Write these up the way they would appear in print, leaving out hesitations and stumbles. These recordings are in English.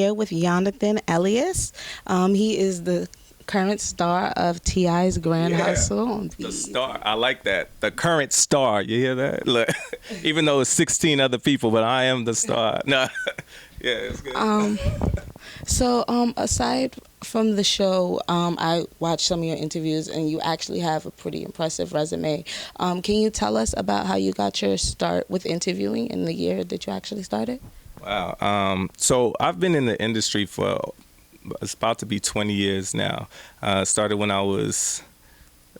Here with Yonathan Elias. He is the current star of T.I.'s Grand Hustle. The star. I like that. The current star. You hear that? Look, even though it's 16 other people, but I am the star. No. Yeah, it's good. Aside from the show, I watched some of your interviews, and you actually have a pretty impressive resume. Can you tell us about how you got your start with interviewing in the year that you actually started? Wow. So I've been in the industry for, it's about to be 20 years now. Started when I was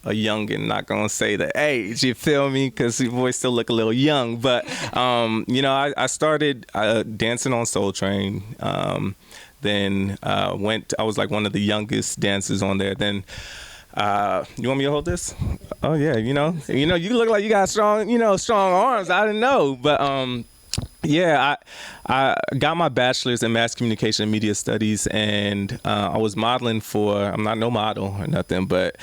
a youngin', not gonna say the age, you feel me? Because your voice still look a little young. But, I started dancing on Soul Train. Then I was like one of the youngest dancers on there. Then you want me to hold this? Oh yeah, you look like you got strong arms. I didn't know, but I got my bachelor's in mass communication and media studies, and I was modeling for, I'm not no model or nothing, but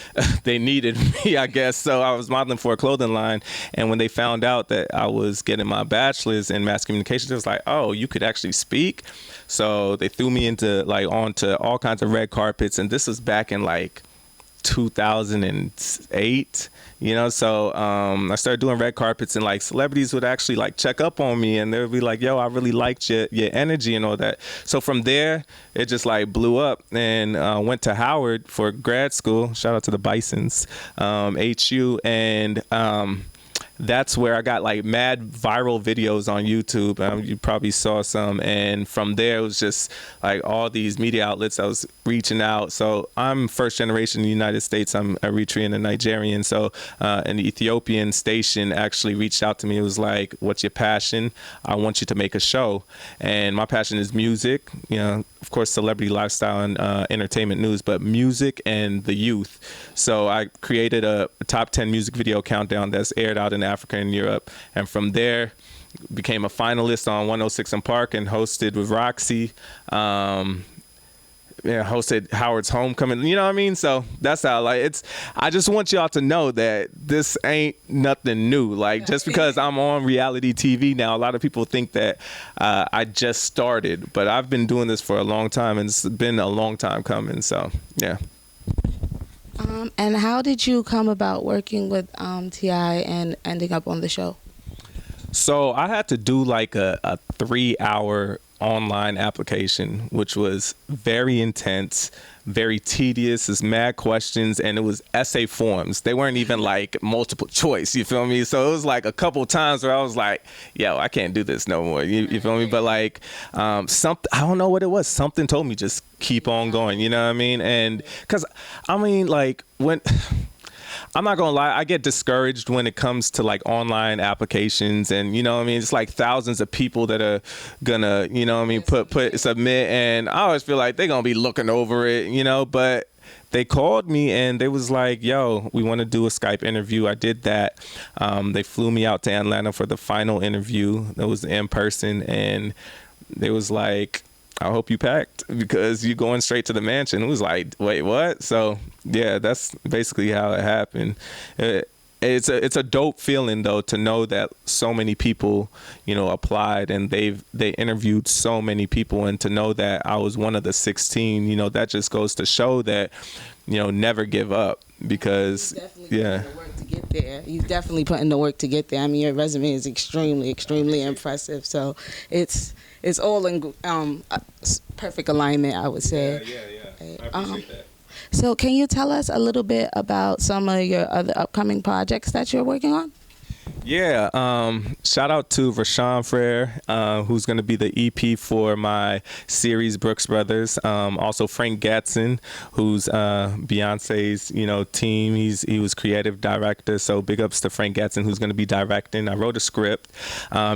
they needed me, I guess. So I was modeling for a clothing line, and when they found out that I was getting my bachelor's in mass communication, it was like, oh, you could actually speak. So they threw me onto all kinds of red carpets, and this was back in 2008, so I started doing red carpets, and celebrities would actually check up on me, and they would be like, yo, I really liked your energy and all that. So from there it just blew up, and went to Howard for grad school. Shout out to the Bisons, HU, and that's where I got mad viral videos on YouTube. You probably saw some. And from there, it was just all these media outlets I was reaching out. So I'm first generation in the United States. I'm Eritrean and Nigerian. So an Ethiopian station actually reached out to me. It was like, what's your passion? I want you to make a show. And my passion is music, of course, celebrity lifestyle and entertainment news, but music and the youth. So I created a top 10 music video countdown that's aired out in Africa and Europe. And from there, became a finalist on 106 and Park and hosted with Roxy. Hosted Howard's Homecoming. You know what I mean? So that's how I just want y'all to know that this ain't nothing new. Just because I'm on reality TV now, a lot of people think that I just started, but I've been doing this for a long time, and it's been a long time coming. So, yeah. And how did you come about working with T.I. and ending up on the show? So I had to do a 3-hour online application, which was very intense, very tedious. It's mad questions, and it was essay forms. They weren't even multiple choice, you feel me? So it was a couple times where I was like, yo, I can't do this no more, you feel me? But something, I don't know what it was, something told me just keep on going, you know what I mean? And because when I'm not gonna lie, I get discouraged when it comes to online applications, and it's thousands of people that are gonna, put submit, and I always feel like they're gonna be looking over it, but they called me and they was like, yo, we want to do a Skype interview. I did that. They flew me out to Atlanta for the final interview. That was in person, and they was like, I hope you packed because you're going straight to the mansion. It was like, wait, what? So yeah, that's basically how it happened. It's a dope feeling though to know that so many people, applied, and they interviewed so many people, and to know that I was one of the 16, that just goes to show that, never give up, because yeah. You definitely put in the work to get there. I mean, your resume is extremely, extremely impressive. So it's all in perfect alignment, I would say. Yeah. I appreciate that. So can you tell us a little bit about some of your other upcoming projects that you're working on? Yeah, shout out to Rashawn Frere, who's going to be the EP for my series Brooks Brothers. Also Frank Gatson, who's Beyonce's team. He was creative director, so big ups to Frank Gatson, who's going to be directing. I wrote a script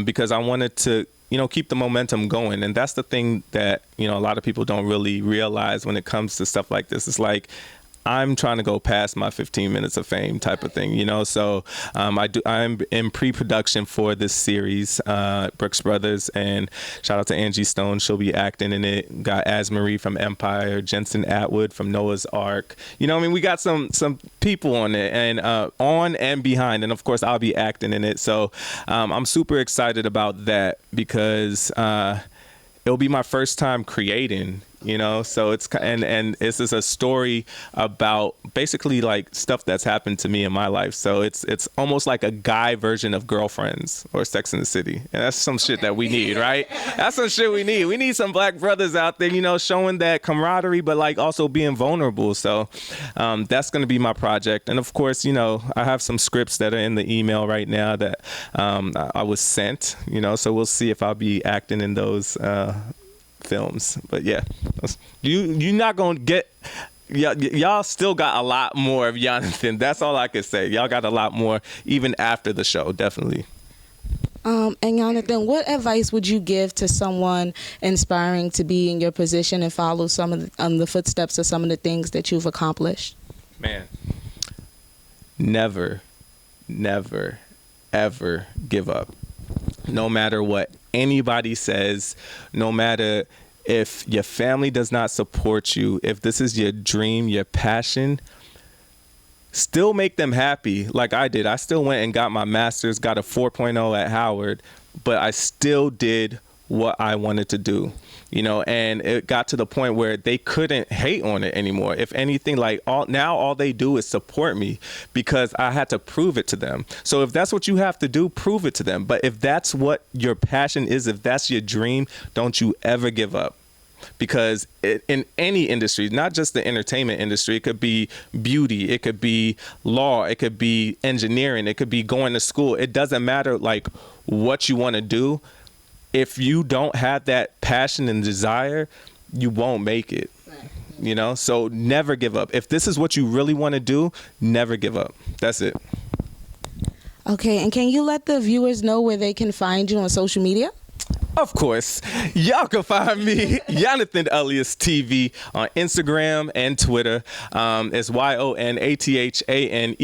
because I wanted to keep the momentum going. And that's the thing that, a lot of people don't really realize when it comes to stuff like this. It's I'm trying to go past my 15 minutes of fame type of thing, So I'm in pre-production for this series, Brooks Brothers, and shout out to Angie Stone. She'll be acting in it. Got Asmarie from Empire, Jensen Atwood from Noah's Ark. We got some people on it, and on and behind, and of course I'll be acting in it. So I'm super excited about that because it'll be my first time creating, you know, so and this is a story about basically like stuff that's happened to me in my life. So it's almost like a guy version of Girlfriends or Sex in the City, and that's some shit that we need, right? That's some shit we need. We need some black brothers out there, you know, showing that camaraderie, but like also being vulnerable. So that's going to be my project. And of course, you know, I have some scripts that are in the email right now that I was sent, you know, so we'll see if I'll be acting in those films. But yeah, you're not gonna get, y'all still got a lot more of Yonathan. That's all I could say. Y'all got a lot more even after the show, definitely. And Yonathan, what advice would you give to someone inspiring to be in your position and follow some of the footsteps of some of the things that you've accomplished? Man, never ever give up. No matter what anybody says, no matter if your family does not support you, if this is your dream, your passion, still make them happy like I did. I still went and got my master's, got a 4.0 at Howard, but I still did what I wanted to do, you know, and it got to the point where they couldn't hate on it anymore. If anything, like all they do is support me because I had to prove it to them. So if that's what you have to do, prove it to them. But if that's what your passion is, if that's your dream, don't you ever give up. Because in any industry, not just the entertainment industry, it could be beauty, it could be law, it could be engineering, it could be going to school. It doesn't matter like what you want to do. If you don't have that passion and desire, you won't make it, you know? So never give up. If this is what you really want to do, never give up. That's it. Okay, and can you let the viewers know where they can find you on social media? Of course. Y'all can find me, Yonathan Elias TV, on Instagram and Twitter. It's YONATHANELIAS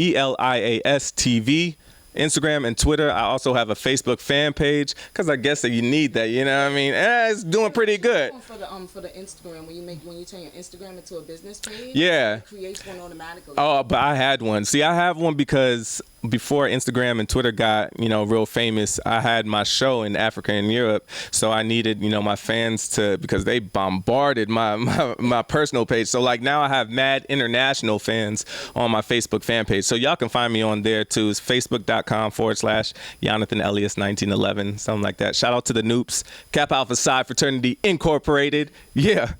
TV. Instagram and Twitter. I also have a Facebook fan page because I guess that you need that. You know what I mean? It's doing pretty good. For the Instagram, when you turn your Instagram into a business page, yeah, it creates one automatically. Oh, but I had one. See, I have one because before Instagram and Twitter got, you know, real famous, I had my show in Africa and Europe. So I needed, you know, my fans to, because they bombarded my personal page. So like now I have mad international fans on my Facebook fan page. So y'all can find me on there too. It's facebook.com/Yonathan Elias 1911, something like that. Shout out to the Noops, Kappa Alpha Psi Fraternity Incorporated. Yeah.